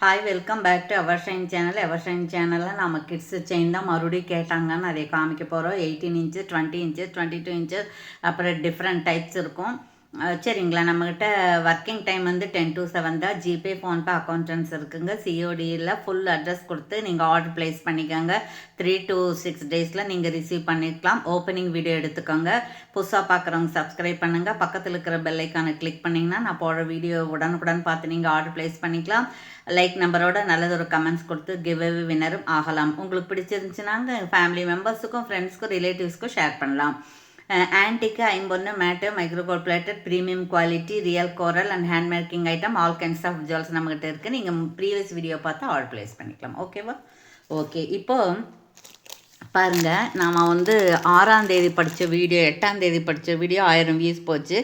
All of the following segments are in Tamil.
Hi welcome back to Evershine channel. Evershine சேனலில் நம்ம கிட்ஸ் செயின் தான் மறுபடியும் கேட்டாங்கன்னு அதை காமிக்க போகிறோம். 18 இன்ச்சஸ், 20 இன்ச்சஸ், 22 இன்ச்சஸ், அப்புறம் டிஃப்ரெண்ட் டைப்ஸ் இருக்கும். சரிங்களா, நம்மக்கிட்ட ஒர்க்கிங் டைம் வந்து 10 to 7 தான். ஜிபே, ஃபோன்பே, அக்கௌண்டன்ஸ் இருக்குங்க. சிஓடியில் ஃபுல் அட்ரஸ் கொடுத்து நீங்கள் ஆர்டர் ப்ளேஸ் பண்ணிக்கோங்க. 3 to 6 டேஸில் நீங்கள் ரிசீவ் பண்ணிக்கலாம். ஓப்பனிங் வீடியோ எடுத்துக்கோங்க. புதுசாக பார்க்குறவங்க சப்ஸ்கிரைப் பண்ணுங்கள். பக்கத்தில் இருக்கிற பெல் ஐக்கானை கிளிக் பண்ணிங்கன்னா நான் போடுற வீடியோ உடனுக்குடன் பார்த்து நீங்கள் ஆர்டர் ப்ளேஸ் பண்ணிக்கலாம். லைக் நம்பரோட நல்லதொரு கமெண்ட்ஸ் கொடுத்து கிவ்அவே வின்னரும் ஆகலாம். உங்களுக்கு பிடிச்சிருந்துச்சுன்னா ஃபேமிலி மெம்பர்ஸுக்கும், ஃப்ரெண்ட்ஸ்க்கும், ரிலேட்டிவ்ஸ்க்கும் ஷேர் பண்ணலாம். ஆன்டிக்கு 50 மேட்டு, micro gold plated, premium quality, real coral and hand making item, all kinds of jewels நம்மகிட்ட இருக்குது. நீங்கள் ப்ரீவியஸ் வீடியோ பார்த்து ஆர்டர் ப்ளேஸ் பண்ணிக்கலாம். ஓகேவா? ஓகே, இப்போது பாருங்கள், நாம் வந்து 6ஆம் தேதி படித்த வீடியோ, 8ஆம் தேதி படித்த வீடியோ 1000 வியூஸ் போச்சு.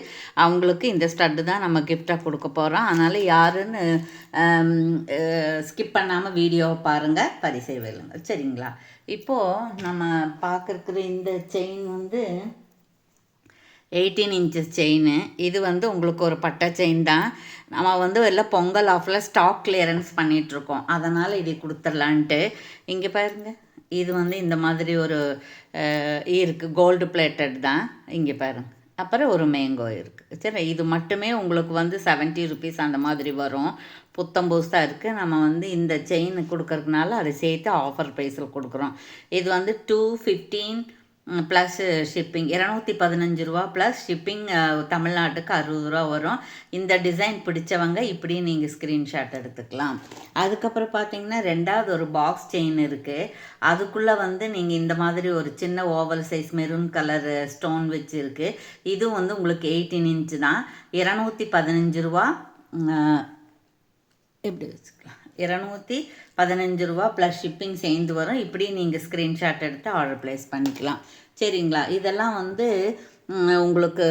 அவங்களுக்கு இந்த ஸ்டட்டு தான் நம்ம கிஃப்டாக கொடுக்க போகிறோம். அதனால் யாருன்னு ஸ்கிப் பண்ணாமல் வீடியோவை பாருங்கள், பரிசை வெல்லுங்க. சரிங்களா? இப்போது நம்ம பார்க்குற இந்த செயின் வந்து 18 இன்ச்சஸ் செயின். இது வந்து உங்களுக்கு ஒரு பட்டை செயின் தான். நம்ம வந்து எல்லாம் பொங்கல் ஆஃபில் ஸ்டாக் கிளியரன்ஸ் பண்ணிகிட்ருக்கோம். அதனால் இது கொடுத்துடலான்ட்டு. இங்கே பாருங்கள், இது வந்து இந்த மாதிரி ஒரு இருக்குது, கோல்டு பிளேட்டட் தான். இங்கே பாருங்கள், அப்புறம் ஒரு மேங்கோ இருக்குது. சரி, இது மட்டுமே உங்களுக்கு வந்து 70 ருபீஸ் அந்த மாதிரி வரும். புத்தம் புதுசாக இருக்குது. நம்ம வந்து இந்த செயின் கொடுக்கறதுனால அதை சேர்த்து ஆஃபர் ப்ரைஸில் கொடுக்குறோம். இது வந்து 215 ப்ளஸ் ஷிப்பிங், 215 ரூபா ப்ளஸ் ஷிப்பிங். தமிழ்நாட்டுக்கு 60 ரூபா வரும். இந்த டிசைன் பிடிச்சவங்க இப்படி நீங்கள் ஸ்க்ரீன்ஷாட் எடுத்துக்கலாம். அதுக்கப்புறம் பார்த்தீங்கன்னா ரெண்டாவது ஒரு பாக்ஸ் செயின் இருக்குது. அதுக்குள்ளே வந்து நீங்கள் இந்த மாதிரி ஒரு சின்ன oval size maroon colour stone வச்சு இருக்குது. இதுவும் வந்து உங்களுக்கு 18 இன்ச்சு தான். 215 ரூபா எப்படி வச்சுக்கலாம், 215 ரூபா ப்ளஸ் ஷிப்பிங் சேர்ந்து வரும். இப்படி நீங்கள் ஸ்க்ரீன்ஷாட் எடுத்து ஆர்டர் ப்ளேஸ் பண்ணிக்கலாம். சரிங்களா? இதெல்லாம் வந்து உங்களுக்கு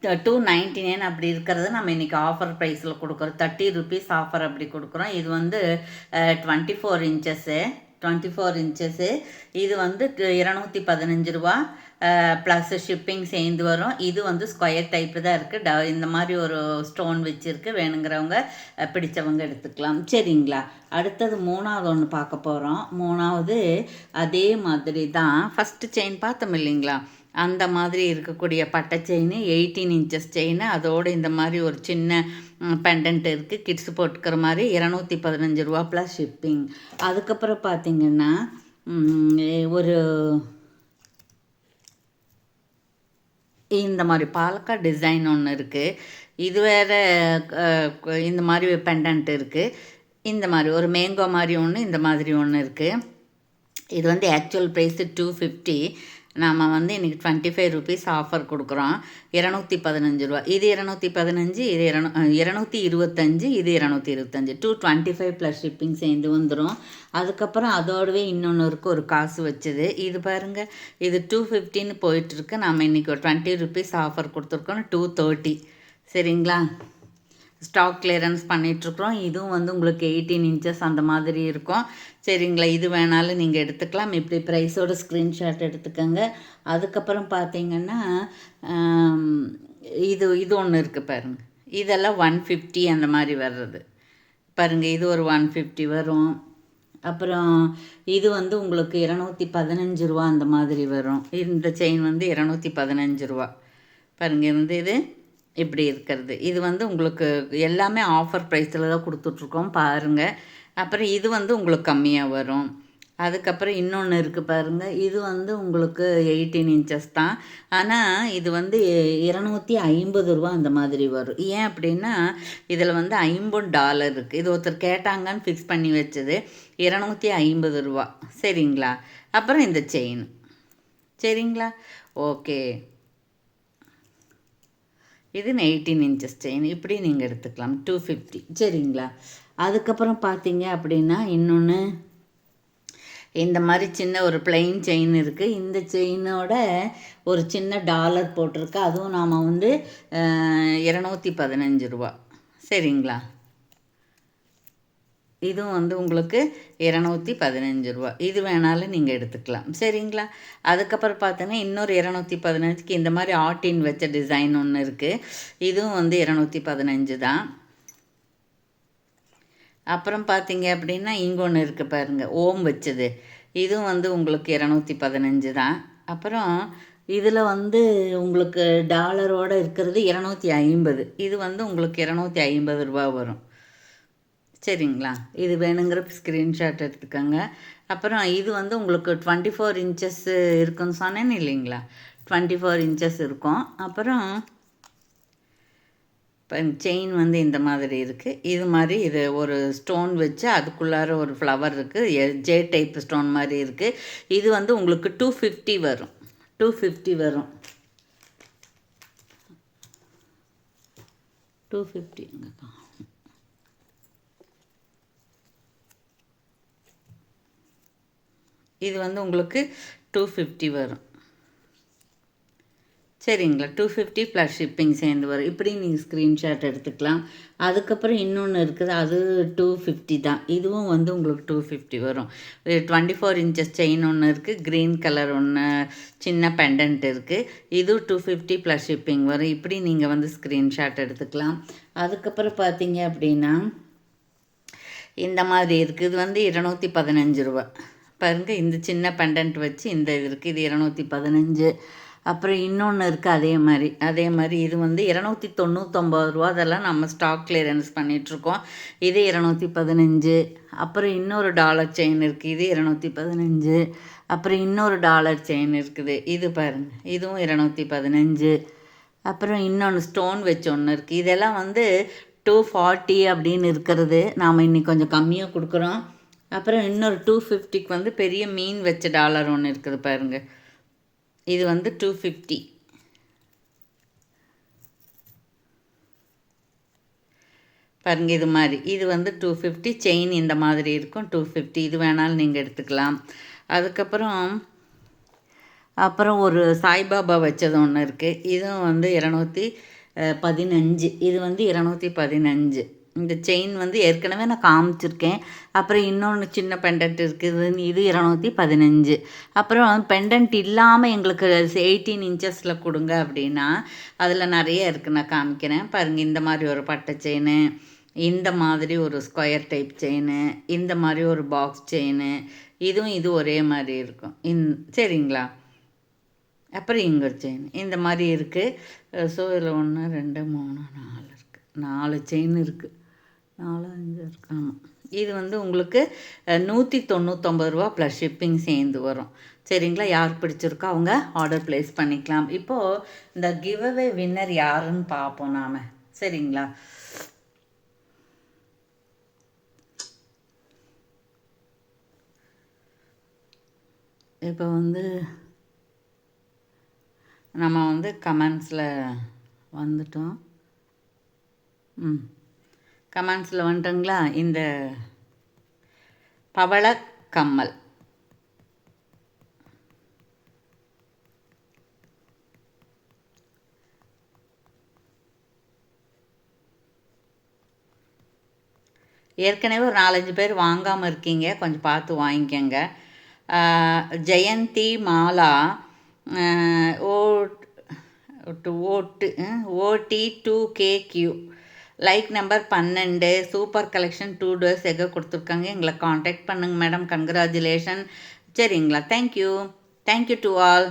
299 அப்படி இருக்கிறது நம்ம இன்றைக்கி ஆஃபர் ப்ரைஸில் கொடுக்குறோம். 30 ருபீஸ் ஆஃபர் அப்படி கொடுக்குறோம். இது வந்து 24 இன்ச்சஸ்ஸு. இது வந்து 215 ரூபா ப்ளஸ் ஷிப்பிங் சேர்ந்து வரும். இது வந்து ஸ்கொயர் டைப்பு தான் இருக்குது. இந்த மாதிரி ஒரு ஸ்டோன் வச்சுருக்கு. வேணுங்கிறவங்க பிடிச்சவங்க எடுத்துக்கலாம். சரிங்களா? அடுத்தது மூணாவது ஒன்று பார்க்க போகிறோம். மூணாவது அதே மாதிரி தான் ஃபஸ்ட்டு செயின் பார்த்தோம் இல்லைங்களா, அந்த மாதிரி இருக்கக்கூடிய பட்டை செயின், 18 இன்ச்சஸ் செயின். அதோடு இந்த மாதிரி ஒரு சின்ன பெண்டன்ட் இருக்குது, கிட்ஸ் போட்டுக்கிற மாதிரி. 215 ரூபா ப்ளஸ் ஷிப்பிங். அதுக்கப்புறம் பார்த்திங்கன்னா ஒரு இந்த மாதிரி பாலக்காடு டிசைன் ஒன்று இருக்குது. இது வேறு இந்த மாதிரி பெண்டன்ட் இருக்குது. இந்த மாதிரி ஒரு மேங்கோ மாதிரி ஒன்று, இந்த மாதிரி ஒன்று இருக்குது. இது வந்து ஆக்சுவல் ப்ரைஸு 250. நாம் வந்து இன்றைக்கி 25 ருபீஸ் ஆஃபர் கொடுக்குறோம். 215 ரூபா. இது 215, இது 225, இது 225. 225 ப்ளஸ் ஷிப்பிங் சேர்ந்து வந்துடும். அதுக்கப்புறம் அதோடவே இன்னொன்று இருக்குது, ஒரு காசு வச்சது. இது பாருங்கள், இது 250ன்னு போயிட்டுருக்கு. நாம் இன்றைக்கி ஒரு 20 ருபீஸ் ஆஃபர் கொடுத்துருக்கோம், 230. சரிங்களா? ஸ்டாக் கிளியரன்ஸ் பண்ணிகிட்ருக்குறோம். இதுவும் வந்து உங்களுக்கு 18 இன்ச்சஸ் அந்த மாதிரி இருக்கும். சரிங்களா? இது வேணாலும் நீங்கள் எடுத்துக்கலாம். இப்படி ப்ரைஸோட ஸ்க்ரீன்ஷாட் எடுத்துக்கோங்க. அதுக்கப்புறம் பார்த்தீங்கன்னா இது ஒன்று இருக்குது பாருங்கள். இதெல்லாம் 150 அந்த மாதிரி வர்றது பாருங்கள். இது ஒரு 150 வரும். அப்புறம் இது வந்து உங்களுக்கு 215 ரூபா அந்த மாதிரி வரும். இந்த செயின் வந்து 215 ரூபா பாருங்கள். இது இப்படி இருக்கிறது. இது வந்து உங்களுக்கு எல்லாமே ஆஃபர் ப்ரைஸில் தான் கொடுத்துட்ருக்கோம் பாருங்கள். அப்புறம் இது வந்து உங்களுக்கு கம்மியாக வரும். அதுக்கப்புறம் இன்னொன்று இருக்குது பாருங்கள். இது வந்து உங்களுக்கு 18 இன்ச்சஸ் தான். ஆனால் இது வந்து 250 ரூபா அந்த மாதிரி வரும். ஏன் அப்படின்னா இதில் வந்து $50 இருக்குது. இது ஒருத்தர் கேட்டாங்கன்னு ஃபிக்ஸ் பண்ணி வச்சது. 250 ரூபா. சரிங்களா? அப்புறம் இந்த செயின். சரிங்களா? ஓகே, இது 18 இன்ச்சஸ் செயின். இப்படி நீங்கள் எடுத்துக்கலாம், 250. சரிங்களா? அதுக்கப்புறம் பார்த்தீங்க அப்படின்னா இன்னொன்று இந்த மாதிரி சின்ன ஒரு பிளெயின் செயின் இருக்குது. இந்த செயினோட ஒரு சின்ன டாலர் போட்டிருக்கு. அதுவும் நாம் வந்து 215 ரூபா. சரிங்களா? இதுவும் வந்து உங்களுக்கு 215 ரூபா. இது வேணாலும் நீங்கள் எடுத்துக்கலாம். சரிங்களா? அதுக்கப்புறம் பார்த்தோன்னா இன்னொரு 215க்கு இந்த மாதிரி ஆர்டின் வச்ச டிசைன் ஒன்று இருக்குது. இதுவும் வந்து 215 தான். அப்புறம் பார்த்தீங்க அப்படின்னா இங்கே ஒன்று இருக்குது பாருங்கள், ஓம் வச்சது. இதுவும் வந்து உங்களுக்கு 215 தான். அப்புறம் இதில் வந்து உங்களுக்கு டாலரோடு இருக்கிறது 250. இது வந்து உங்களுக்கு 250 ரூபா வரும். சரிங்களா? இது வேணுங்கிற ஸ்க்ரீன்ஷாட் எடுத்துக்கோங்க. அப்புறம் இது வந்து உங்களுக்கு 24 இன்ச்சஸ் இருக்குன்னு சொன்னேன்னு இல்லைங்களா? 24 இன்ச்சஸ் இருக்கும். அப்புறம் இப்போ செயின் வந்து இந்த மாதிரி இருக்குது. இது மாதிரி இது ஒரு ஸ்டோன் வச்சு அதுக்குள்ளார ஒரு ஃப்ளவர் இருக்குது. ஜே டைப் ஸ்டோன் மாதிரி இருக்குது. இது வந்து உங்களுக்கு 250 வரும். 250 வரும். 250 எங்கக்கா? இது வந்து உங்களுக்கு 250 வரும். சரிங்களா? 250 ப்ளஸ் ஷிப்பிங் சேர்ந்து வரும். இப்படி நீங்கள் ஸ்க்ரீன்ஷாட் எடுத்துக்கலாம். அதுக்கப்புறம் இன்னொன்று இருக்குது, அது 250 தான். இதுவும் வந்து உங்களுக்கு 250 வரும். 24 இன்ச்சஸ் செயின் ஒன்று இருக்குது, க்ரீன் கலர் ஒன்று சின்ன பெண்டன்ட் இருக்குது. இது 250 ப்ளஸ் ஷிப்பிங் வரும். இப்படி நீங்கள் வந்து ஸ்க்ரீன்ஷாட் எடுத்துக்கலாம். அதுக்கப்புறம் பார்த்தீங்க அப்படின்னா இந்த மாதிரி இருக்குது. இது வந்து 215 ரூபா. பாருங்கள், இந்த சின்ன பெண்டன்ட் வச்சு இந்த இது இருக்குது. இது 215. அப்புறம் இன்னொன்று இருக்குது அதே மாதிரி இது வந்து 299 ரூபா. அதெல்லாம் நம்ம ஸ்டாக் கிளியரன்ஸ் பண்ணிகிட்ருக்கோம். இது 215. அப்புறம் இன்னொரு டாலர் செயின் இருக்குது. இது 215. அப்புறம் இன்னொரு டாலர் செயின் இருக்குது. இது பாருங்கள், இதுவும் 215. அப்புறம் இன்னொன்று ஸ்டோன் வச்சு ஒன்று இருக்குது. இதெல்லாம் வந்து 240 அப்படின்னு இருக்கிறது. நாம் இன்னைக்கு கொஞ்சம் கம்மியாக கொடுக்குறோம். அப்புறம் இன்னொரு 250க்கு வந்து பெரிய மீன் வச்ச டாலர் ஒன்று இருக்குது பாருங்கள். இது வந்து 250. பாருங்கள், இது மாதிரி இது வந்து 250. செயின் இந்த மாதிரி இருக்கும். 250. இது வேணாலும் நீங்கள் எடுத்துக்கலாம். அப்புறம் ஒரு சாய்பாபா வச்சது ஒன்று இருக்குது. இதுவும் வந்து 215. இது வந்து 215. இந்த செயின் வந்து ஏற்கனவே நான் காமிச்சிருக்கேன். அப்புறம் இன்னொன்று சின்ன பெண்டன்ட் இருக்குது. இது 215. அப்புறம் பெண்டன்ட் இல்லாமல் எங்களுக்கு 18 இன்ச்சஸில் கொடுங்க அப்படின்னா அதில் நிறைய இருக்குது, நான் காமிக்கிறேன் பாருங்கள். இந்த மாதிரி ஒரு பட்டை செயின், இந்த மாதிரி ஒரு ஸ்கொயர் டைப் செயின், இந்த மாதிரி ஒரு பாக்ஸ் செயின், இது ஒரே மாதிரி இருக்கும். சரிங்களா? அப்புறம் இங்கே ஒரு செயின் இந்த மாதிரி இருக்குது. ஸோ இதில் 1 2 3 4 இருக்குது. 4 செயின் இருக்குது. 4 5 இருக்குது. ஆமாம், இது வந்து உங்களுக்கு 199 ரூபா ப்ளஸ் ஷிப்பிங் சேர்ந்து வரும். சரிங்களா? யாருக்கு பிடிச்சிருக்கோ அவங்க ஆர்டர் ப்ளேஸ் பண்ணிக்கலாம். இப்போது இந்த கிவ்அவே வின்னர் யாருன்னு பார்ப்போம் நாம். சரிங்களா? இப்போ வந்து நம்ம வந்து கமெண்ட்ஸில் வந்துட்டோம். கமெண்ட்ஸில் வந்துட்டோங்களா? இந்த பவள கம்மல் ஏற்கனவே ஒரு 4-5 பேர் வாங்காமல் இருக்கீங்க, கொஞ்சம் பார்த்து வாங்கிக்கோங்க. Jayanthi Mala OT2KQ like number 12 super collection 2 days எங்கே கொடுத்துருக்காங்க. எங்களை காண்டாக்ட் பண்ணுங்கள் மேடம். கங்க்ராச்சுலேஷன். சரிங்களா? Thank you to all.